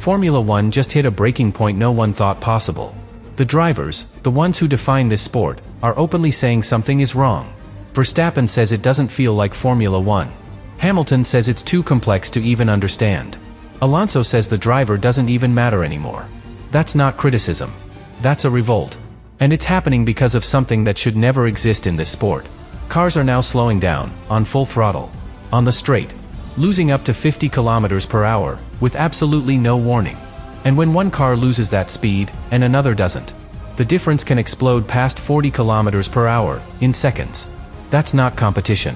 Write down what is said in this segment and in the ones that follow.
Formula One just hit a breaking point no one thought possible. The drivers, the ones who define this sport, are openly saying something is wrong. Verstappen says it doesn't feel like Formula One. Hamilton says it's too complex to even understand. Alonso says the driver doesn't even matter anymore. That's not criticism. That's a revolt. And it's happening because of something that should never exist in this sport. Cars are now slowing down, on full throttle, on the straight, losing up to 50 kilometers per hour, with absolutely no warning. And when one car loses that speed, and another doesn't, the difference can explode past 40 kilometers per hour, in seconds. That's not competition.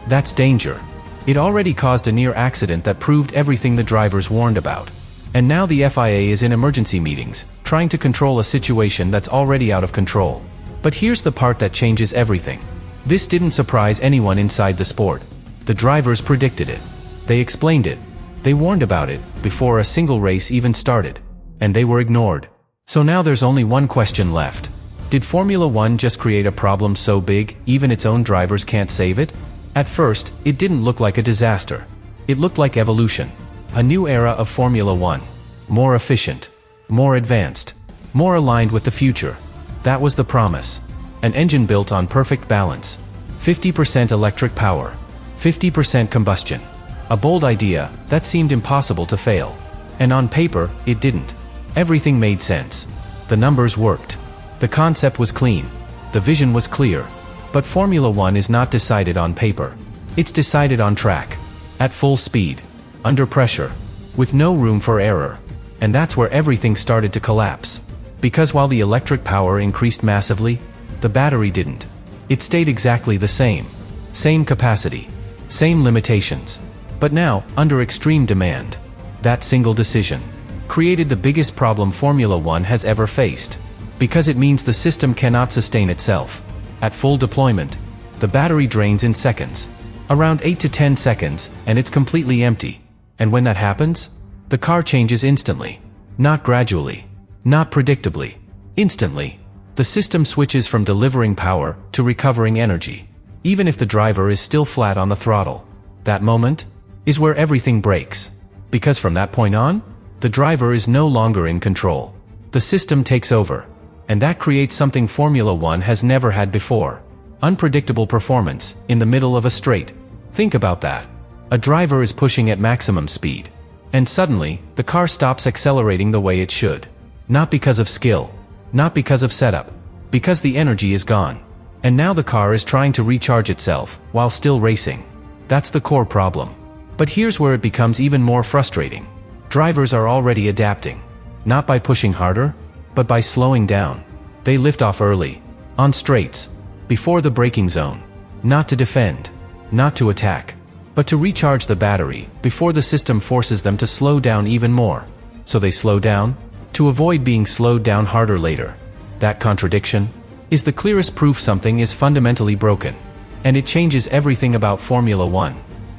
That's danger. It already caused a near accident that proved everything the drivers warned about. And now the FIA is in emergency meetings, trying to control a situation that's already out of control. But here's the part that changes everything. This didn't surprise anyone inside the sport. The drivers predicted it. They explained it. They warned about it, before a single race even started. And they were ignored. So now there's only one question left. Did Formula One just create a problem so big, even its own drivers can't save it? At first, it didn't look like a disaster. It looked like evolution. A new era of Formula One. More efficient. More advanced. More aligned with the future. That was the promise. An engine built on perfect balance. 50% electric power. 50% combustion. A bold idea that seemed impossible to fail. And on paper, it didn't. Everything made sense. The numbers worked. The concept was clean. The vision was clear. But Formula One is not decided on paper. It's decided on track. At full speed. Under pressure. With no room for error. And that's where everything started to collapse. Because while the electric power increased massively, the battery didn't. It stayed exactly the same. Same capacity. Same limitations. But now, under extreme demand. That single decision created the biggest problem Formula One has ever faced. Because it means the system cannot sustain itself. At full deployment, the battery drains in seconds. Around 8 to 10 seconds, and it's completely empty. And when that happens, the car changes instantly. Not gradually. Not predictably. Instantly. The system switches from delivering power to recovering energy. Even if the driver is still flat on the throttle. That moment is where everything breaks. Because from that point on, the driver is no longer in control. The system takes over. And that creates something Formula One has never had before. Unpredictable performance in the middle of a straight. Think about that. A driver is pushing at maximum speed. And suddenly, the car stops accelerating the way it should. Not because of skill. Not because of setup. Because the energy is gone. And now the car is trying to recharge itself, while still racing. That's the core problem. But here's where it becomes even more frustrating. Drivers are already adapting. Not by pushing harder, but by slowing down. They lift off early. On straights. Before the braking zone. Not to defend. Not to attack. But to recharge the battery, before the system forces them to slow down even more. So they slow down, to avoid being slowed down harder later. That contradiction is the clearest proof something is fundamentally broken. And it changes everything about Formula One.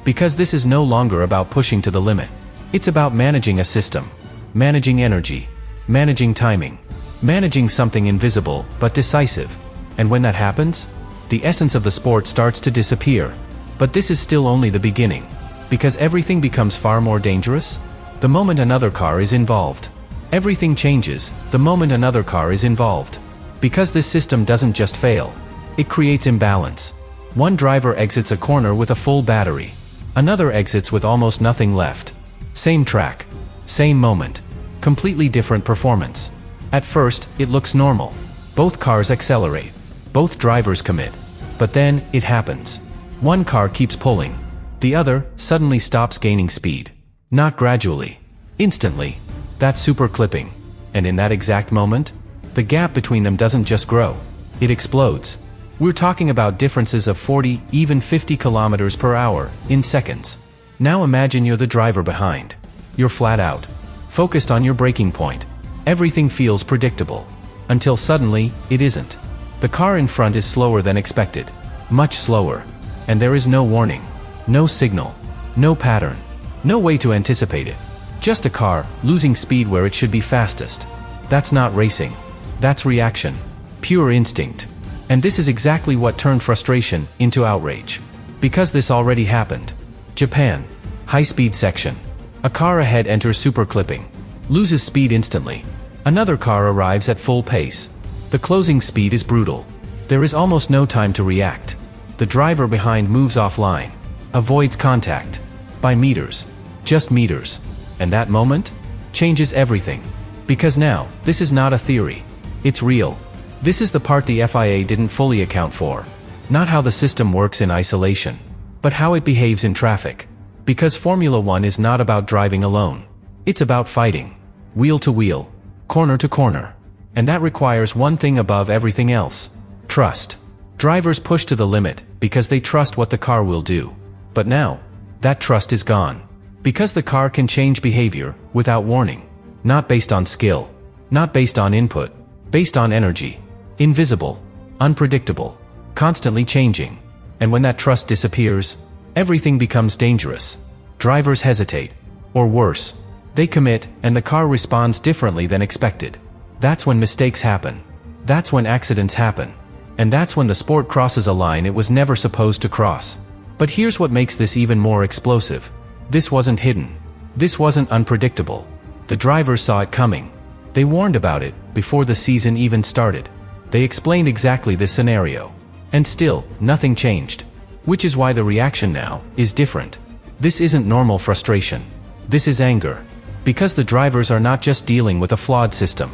Because this is no longer about pushing to the limit. It's about managing a system. Managing energy. Managing timing. Managing something invisible, but decisive. And when that happens, the essence of the sport starts to disappear. But this is still only the beginning. Because everything becomes far more dangerous the moment another car is involved. Everything changes the moment another car is involved. Because this system doesn't just fail. It creates imbalance. One driver exits a corner with a full battery. Another exits with almost nothing left. Same track. Same moment. Completely different performance. At first, it looks normal. Both cars accelerate. Both drivers commit. But then, it happens. One car keeps pulling. The other suddenly stops gaining speed. Not gradually. Instantly. That's super clipping. And in that exact moment, the gap between them doesn't just grow. It explodes. We're talking about differences of 40, even 50 kilometers per hour, in seconds. Now imagine you're the driver behind. You're flat out. Focused on your braking point. Everything feels predictable. Until suddenly, it isn't. The car in front is slower than expected. Much slower. And there is no warning. No signal. No pattern. No way to anticipate it. Just a car, losing speed where it should be fastest. That's not racing. That's reaction. Pure instinct. And this is exactly what turned frustration into outrage. Because this already happened. Japan. High-speed section. A car ahead enters super clipping. loses speed instantly. Another car arrives at full pace. The closing speed is brutal. There is almost no time to react. The driver behind moves offline, avoids contact. By meters. Just meters. And that moment changes everything. Because now, this is not a theory. It's real. This is the part the FIA didn't fully account for. Not how the system works in isolation, but how it behaves in traffic. Because Formula One is not about driving alone. It's about fighting. Wheel to wheel. Corner to corner. And that requires one thing above everything else. Trust. Drivers push to the limit because they trust what the car will do. But now, that trust is gone. Because the car can change behavior without warning. Not based on skill. Not based on input. Based on energy. Invisible. Unpredictable. Constantly changing. And when that trust disappears, everything becomes dangerous. Drivers hesitate. Or worse, they commit and the car responds differently than expected. That's when mistakes happen. That's when accidents happen. And that's when the sport crosses a line it was never supposed to cross. But here's what makes this even more explosive. This wasn't hidden. This wasn't unpredictable. The drivers saw it coming. They warned about it before the season even started. They explained exactly this scenario. And still, nothing changed. Which is why the reaction now is different. This isn't normal frustration. This is anger. Because the drivers are not just dealing with a flawed system.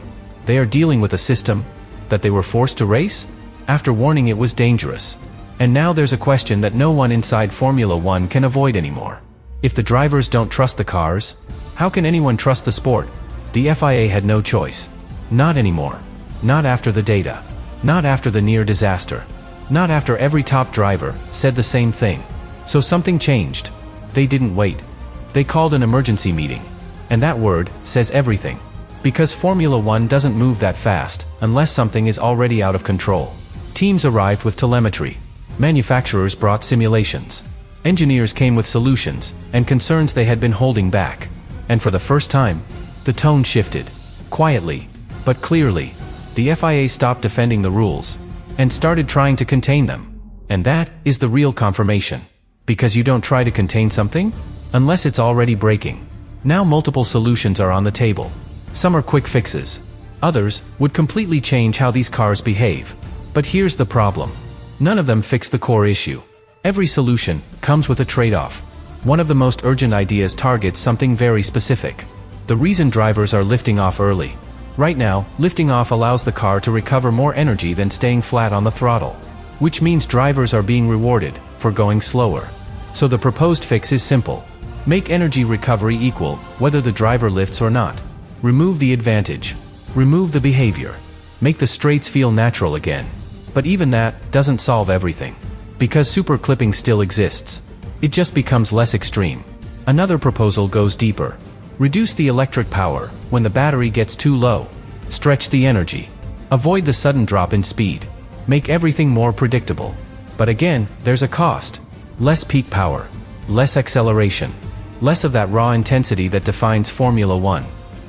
They are dealing with a system that they were forced to race after warning it was dangerous. And now there's a question that no one inside Formula One can avoid anymore. If the drivers don't trust the cars, how can anyone trust the sport? The FIA had no choice. Not anymore. Not after the data. Not after the near disaster. Not after every top driver said the same thing. So something changed. They didn't wait. They called an emergency meeting. And that word says everything. Because Formula One doesn't move that fast unless something is already out of control. Teams arrived with telemetry. Manufacturers brought simulations. Engineers came with solutions and concerns they had been holding back. And for the first time, the tone shifted. Quietly, but clearly. The FIA stopped defending the rules and started trying to contain them. And that is the real confirmation. Because you don't try to contain something unless it's already breaking. Now multiple solutions are on the table. Some are quick fixes. Others would completely change how these cars behave. But here's the problem. None of them fix the core issue. Every solution comes with a trade-off. One of the most urgent ideas targets something very specific. The reason drivers are lifting off early. Right now, lifting off allows the car to recover more energy than staying flat on the throttle. Which means drivers are being rewarded for going slower. So the proposed fix is simple. Make energy recovery equal, whether the driver lifts or not. Remove the advantage. Remove the behavior. Make the straights feel natural again. But even that doesn't solve everything. Because super clipping still exists. It just becomes less extreme. Another proposal goes deeper. Reduce the electric power when the battery gets too low. Stretch the energy. Avoid the sudden drop in speed. Make everything more predictable. But again, there's a cost. Less peak power. Less acceleration. Less of that raw intensity that defines Formula One.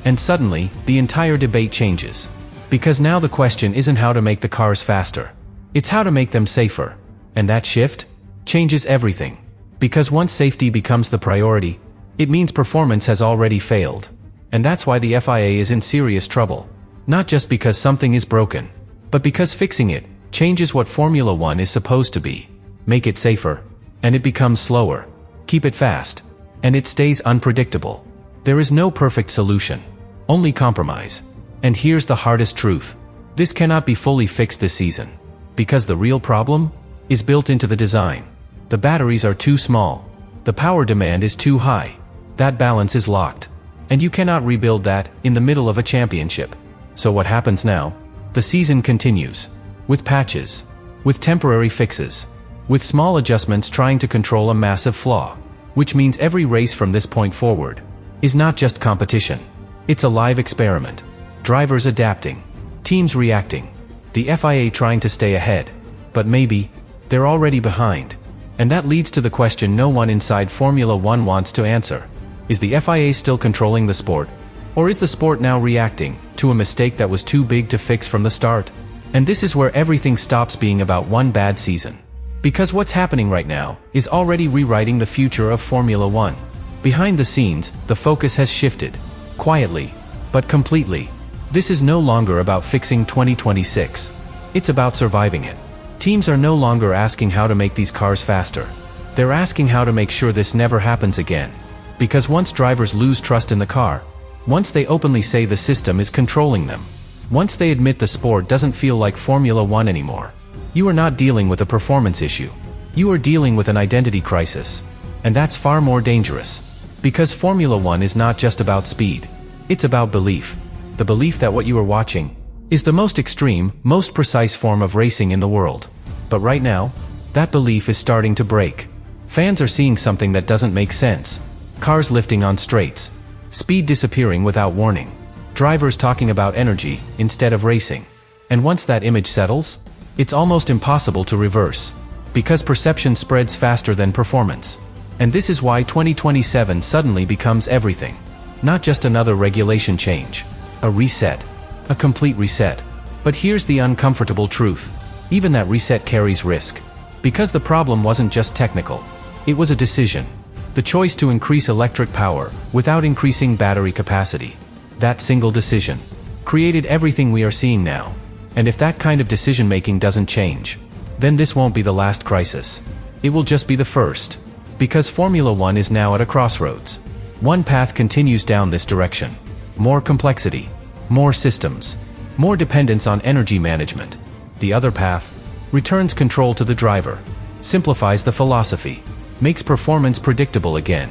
And suddenly, the entire debate changes. Because now the question isn't how to make the cars faster. It's how to make them safer. And that shift changes everything. Because once safety becomes the priority, it means performance has already failed. And that's why the FIA is in serious trouble. Not just because something is broken, but because fixing it changes what Formula One is supposed to be. Make it safer, and it becomes slower. Keep it fast, and it stays unpredictable. There is no perfect solution, only compromise. And here's the hardest truth. This cannot be fully fixed this season. Because the real problem is built into the design. The batteries are too small. The power demand is too high. That balance is locked. And you cannot rebuild that in the middle of a championship. So what happens now? The season continues. With patches. With temporary fixes. With small adjustments trying to control a massive flaw. Which means every race from this point forward is not just competition. It's a live experiment. Drivers adapting. Teams reacting. The FIA trying to stay ahead. But maybe they're already behind. And that leads to the question no one inside Formula One wants to answer. Is the FIA still controlling the sport? Or is the sport now reacting to a mistake that was too big to fix from the start? And this is where everything stops being about one bad season. Because what's happening right now is already rewriting the future of Formula One. Behind the scenes, the focus has shifted. Quietly, But completely. This is no longer about fixing 2026. It's about surviving it. Teams are no longer asking how to make these cars faster. They're asking how to make sure this never happens again. Because once drivers lose trust in the car, once they openly say the system is controlling them, once they admit the sport doesn't feel like Formula One anymore, you are not dealing with a performance issue. You are dealing with an identity crisis. And that's far more dangerous. Because Formula One is not just about speed. It's about belief. The belief that what you are watching is the most extreme, most precise form of racing in the world. But right now, that belief is starting to break. Fans are seeing something that doesn't make sense. Cars lifting on straights. Speed disappearing without warning. Drivers talking about energy instead of racing. And once that image settles, it's almost impossible to reverse. Because perception spreads faster than performance. And this is why 2027 suddenly becomes everything. Not just another regulation change. A reset. A complete reset. But here's the uncomfortable truth. Even that reset carries risk. Because the problem wasn't just technical. It was a decision. The choice to increase electric power without increasing battery capacity. That single decision created everything we are seeing now. And if that kind of decision-making doesn't change, then this won't be the last crisis. It will just be the first. Because Formula One is now at a crossroads. One path continues down this direction. More complexity. More systems. More dependence on energy management. The other path returns control to the driver. Simplifies the philosophy. Makes performance predictable again.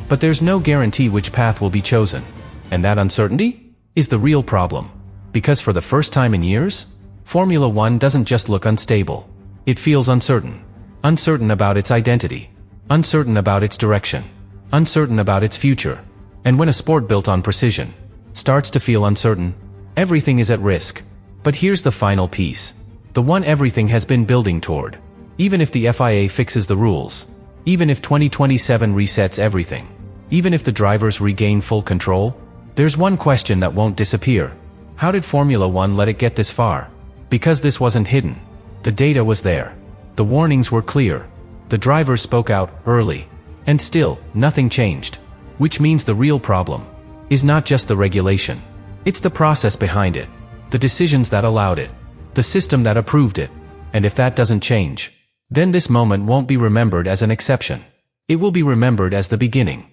But there's no guarantee which path will be chosen. And that uncertainty is the real problem. Because for the first time in years, Formula One doesn't just look unstable. It feels uncertain. Uncertain about its identity. Uncertain about its direction. Uncertain about its future. And when a sport built on precision starts to feel uncertain, everything is at risk. But here's the final piece. The one everything has been building toward. Even if the FIA fixes the rules, even if 2027 resets everything, even if the drivers regain full control, there's one question that won't disappear. How did Formula One let it get this far? Because this wasn't hidden. The data was there. The warnings were clear. The drivers spoke out early. And still, nothing changed. Which means the real problem is not just the regulation. It's the process behind it. The decisions that allowed it. The system that approved it. And if that doesn't change, then this moment won't be remembered as an exception. It will be remembered as the beginning.